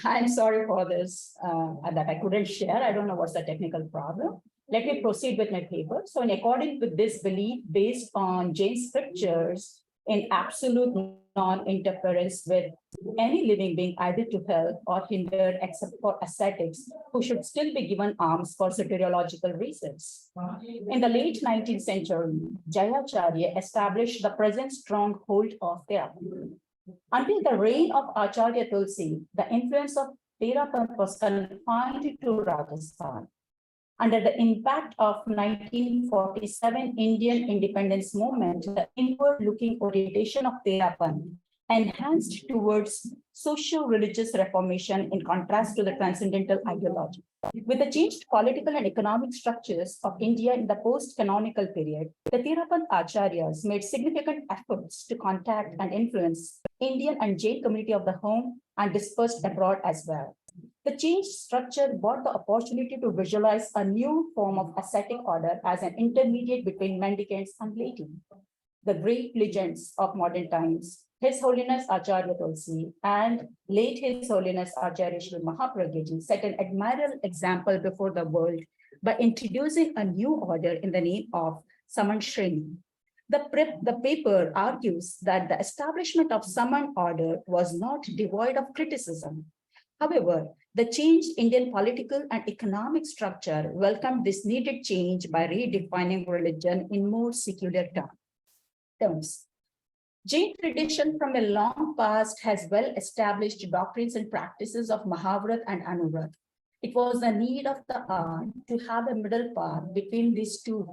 I'm sorry for this, that I couldn't share. I don't know what's the technical problem. Let me proceed with my paper. So in accordance with this belief based on Jain scriptures in absolute non-interference with any living being, either to help or hinder except for ascetics, who should still be given alms for soteriological reasons. In the late 19th century, Jayacharya established the present stronghold of Tera. Until the reign of Acharya Tulsi, the influence of Tera was confined to Rajasthan. Under the impact of 1947 Indian independence movement, the inward-looking orientation of Tera enhanced towards socio-religious reformation in contrast to the transcendental ideology. With the changed political and economic structures of India in the post-canonical period, the Therapant Acharyas made significant efforts to contact and influence Indian and Jain community of the home and dispersed abroad as well. The changed structure brought the opportunity to visualize a new form of ascetic order as an intermediate between mendicants and laity. The great legends of modern times, His Holiness Acharya Tulsi and late His Holiness Acharya Shri Mahapragyaji, set an admirable example before the world by introducing a new order in the name of Saman Shreni. The paper argues that the establishment of Saman Order was not devoid of criticism. However, the changed Indian political and economic structure welcomed this needed change by redefining religion in more secular terms. Jain tradition from a long past has well-established doctrines and practices of Mahavrat and Anuvrat. It was the need of the hour to have a middle path between these two,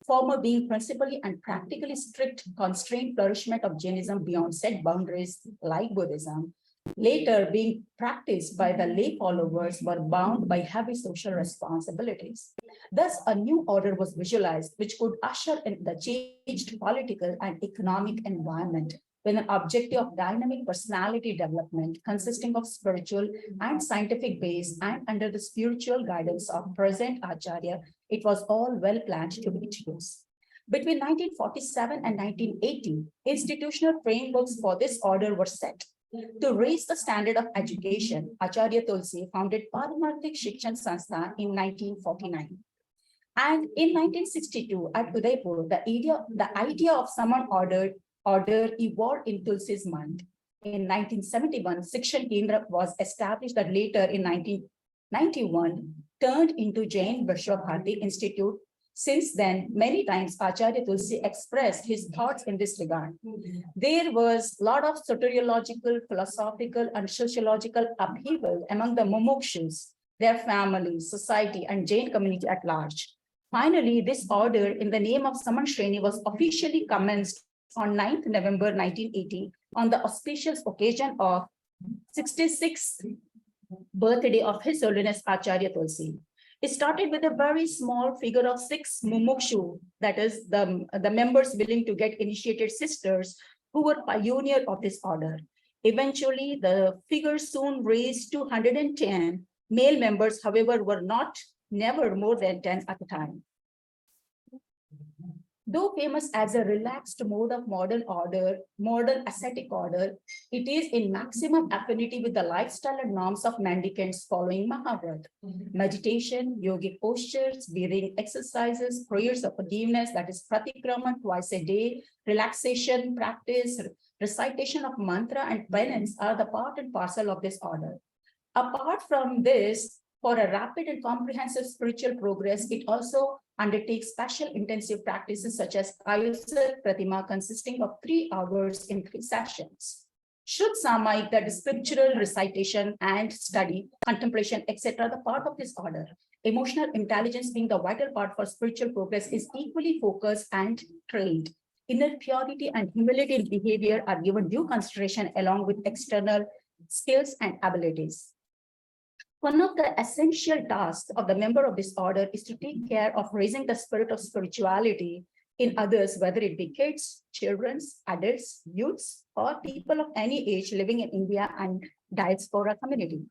former being principally and practically strict constrained flourishment of Jainism beyond set boundaries like Buddhism, later being practiced by the lay followers were bound by heavy social responsibilities. Thus, a new order was visualized which could usher in the changed political and economic environment with an objective of dynamic personality development consisting of spiritual and scientific base, and under the spiritual guidance of present Acharya, it was all well planned to be introduced. Between 1947 and 1980, institutional frameworks for this order were set. To raise the standard of education, Acharya Tulsi founded Paramarthik Shikshan Sanstha in 1949. And in 1962, at Udaipur, the idea of Saman Order evolved in Tulsi's mind. In 1971, Shikshan Kendra was established that later in 1991 turned into Jain Vishwabharati Institute. Since then, many times Acharya Tulsi expressed his thoughts in this regard. There was a lot of soteriological, philosophical, and sociological upheaval among the mumukshus, their families, society, and Jain community at large. Finally, this order in the name of Saman Shreni was officially commenced on 9th November 1980 on the auspicious occasion of 66th birthday of His Holiness Acharya Tulsi. It started with a very small figure of 6 mumukshu, that is the members willing to get initiated sisters who were pioneer of this order. Eventually, the figure soon raised to 110. Male members, however, were never more than 10 at a time. Though famous as a relaxed mode of modern ascetic order, it is in maximum affinity with the lifestyle and norms of mendicants following Mahavrat. Meditation, yogic postures, breathing exercises, prayers of forgiveness, that is pratikraman twice a day, relaxation practice, recitation of mantra and penance are the part and parcel of this order. Apart from this, for a rapid and comprehensive spiritual progress, it also undertakes special intensive practices such as Ayusar Pratima, consisting of 3 hours in 3 sessions. Shrut Samaik, that is scriptural recitation and study, contemplation, etc., the part of this order. Emotional intelligence being the vital part for spiritual progress is equally focused and trained. Inner purity and humility in behavior are given due consideration along with external skills and abilities. One of the essential tasks of the member of this order is to take care of raising the spirit of spirituality in others, whether it be kids, children, adults, youths, or people of any age living in India and diaspora community.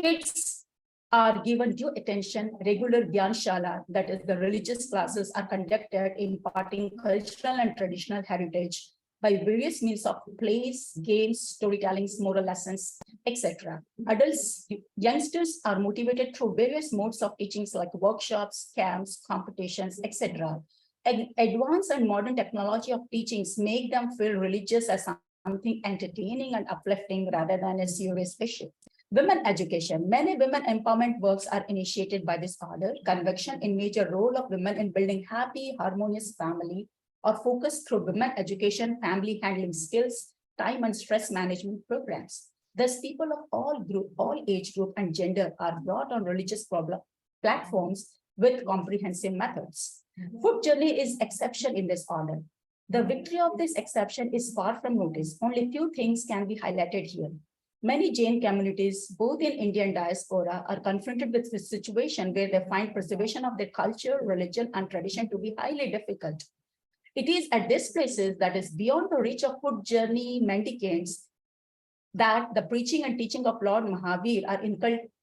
Kids are given due attention. Regular Gyanshala, that is the religious classes, are conducted imparting cultural and traditional heritage by various means of plays, games, storytelling, moral lessons, etc. Adults, youngsters are motivated through various modes of teachings like workshops, camps, competitions, etc. Advanced and modern technology of teachings make them feel religious as something entertaining and uplifting rather than a serious issue. Women education. Many women empowerment works are initiated by this order. Conviction in major role of women in building happy, harmonious family or focused through women education, family handling skills, time and stress management programs. Thus, people of all age group and gender are brought on religious platforms with comprehensive methods. Food journey is exception in this order. The victory of this exception is far from noticed. Only few things can be highlighted here. Many Jain communities, both in India and diaspora, are confronted with this situation where they find preservation of their culture, religion, and tradition to be highly difficult. It is at these places that is beyond the reach of food journey mendicants that the preaching and teaching of Lord Mahavir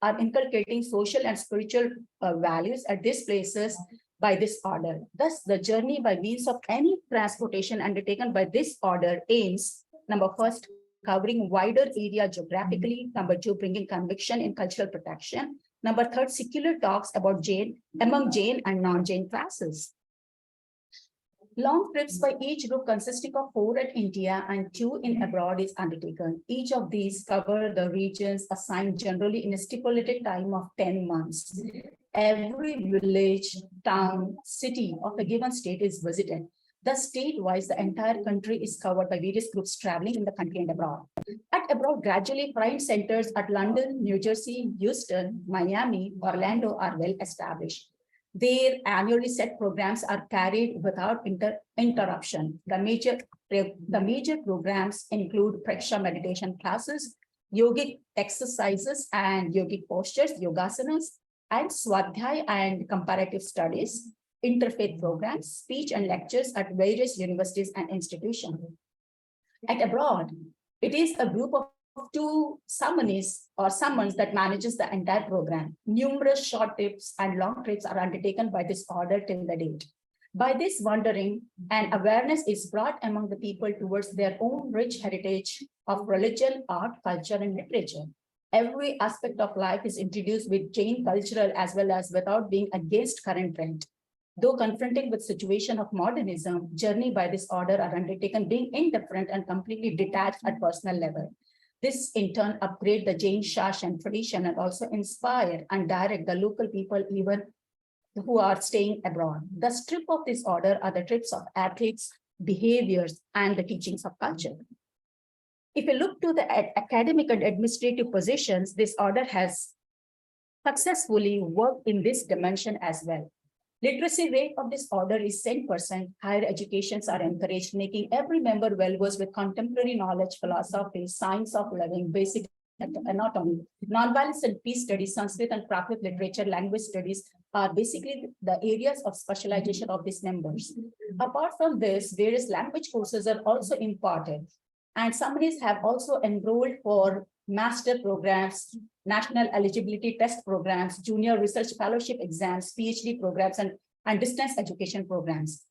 are inculcating social and spiritual values at these places by this order. Thus, the journey by means of any transportation undertaken by this order aims, number first, covering wider area geographically, number two, bringing conviction in cultural protection, number third, secular talks about Jain among Jain and non-Jain classes. Long trips by each group consisting of 4 at India and 2 in abroad is undertaken. Each of these cover the regions assigned generally in a stipulated time of 10 months. Every village, town, city of a given state is visited. Thus, state-wise, the entire country is covered by various groups traveling in the country and abroad. At abroad, gradually, prime centers at London, New Jersey, Houston, Miami, Orlando are well established. Their annually set programs are carried without interruption. The major programs include Praksha meditation classes, yogic exercises and yogic postures, yogasanas, and Swadhyay and comparative studies, interfaith programs, speech and lectures at various universities and institutions. At abroad, it is a group of 2 summonees or summons that manages the entire program. Numerous short trips and long trips are undertaken by this order till the date. By this wandering, an awareness is brought among the people towards their own rich heritage of religion, art, culture, and literature. Every aspect of life is introduced with Jain cultural as well as without being against current trend. Though confronting with situation of modernism, journey by this order are undertaken being indifferent and completely detached at personal level. This in turn upgrade the Jain shash and tradition and also inspire and direct the local people even who are staying abroad. The strip of this order are the trips of ethics, behaviors, and the teachings of culture. If you look to the academic and administrative positions, this order has successfully worked in this dimension as well. Literacy rate of this order is 10%. Higher educations are encouraged, making every member well-versed with contemporary knowledge, philosophy, science of living, basic anatomy, nonviolence and peace studies, Sanskrit and Prakrit literature, language studies are basically the areas of specialization of these members. Apart from this, various language courses are also imparted. And somebodies have also enrolled for master programs, national eligibility test programs, junior research fellowship exams, PhD programs, and distance education programs.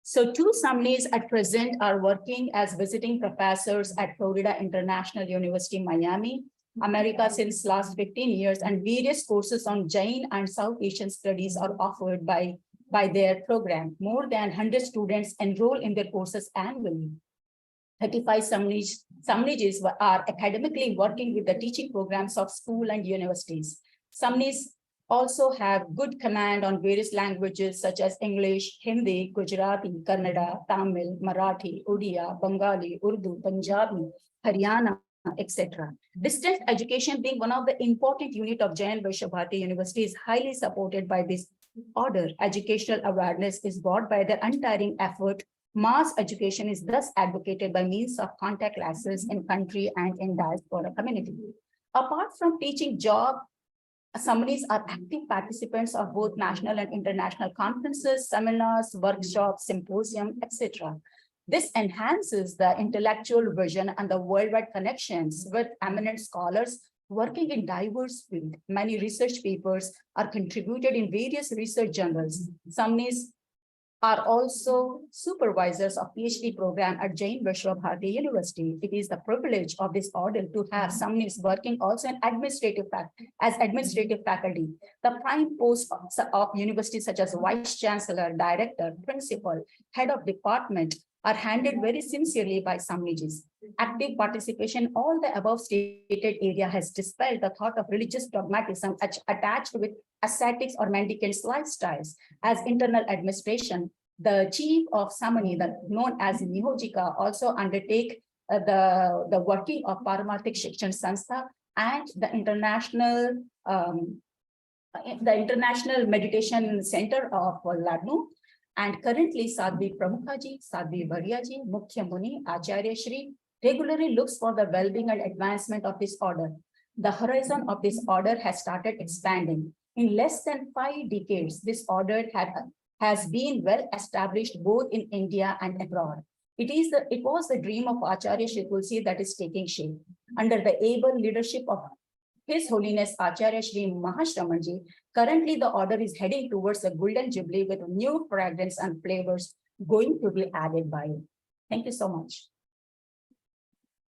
So 2 summaries at present are working as visiting professors at Florida International University, Miami, America since last 15 years, and various courses on Jain and South Asian studies are offered by their program. More than 100 students enroll in their courses annually. 35 summaries are academically working with the teaching programs of school and universities. Summaries also have good command on various languages such as English, Hindi, Gujarati, Kannada, Tamil, Marathi, Odia, Bengali, Urdu, Punjabi, Haryana, etc. Distance education being one of the important unit of Jain Vaishya Bharati University is highly supported by this order. Educational awareness is brought by their untiring effort. Mass education is thus advocated by means of contact classes in country and in diaspora community. Apart from teaching job, summaries are active participants of both national and international conferences, seminars, workshops, symposium, etc. This enhances the intellectual vision and the worldwide connections with eminent scholars working in diverse fields. Many research papers are contributed in various research journals. Summaries are also supervisors of PhD program at Jain Vishwabharati University. It is the privilege of this order to have Samanis working also in administrative faculty. The prime posts of universities such as Vice Chancellor, Director, Principal, Head of Department are handled very sincerely by Samnijis. Active participation in all the above stated area has dispelled the thought of religious dogmatism attached with ascetics or mendicants lifestyles. As internal administration, the chief of Samani, known as Nihojika, also undertake the working of Paramarthik Shikshan Sanstha and the International Meditation Center of Lucknow. And currently, Sadhvi Pramukhaji, Sadhvi Variaji, Mukhya Muni, Acharya Shri regularly looks for the well-being and advancement of this order. The horizon of this order has started expanding. In less than 5 decades, this order has been well established both in India and abroad. It was the dream of Acharya Shri Tulsi that is taking shape. Under the able leadership of His Holiness Acharya Shri Mahashramanji, currently the order is heading towards a golden jubilee with new fragrance and flavors going to be added by it. Thank you so much.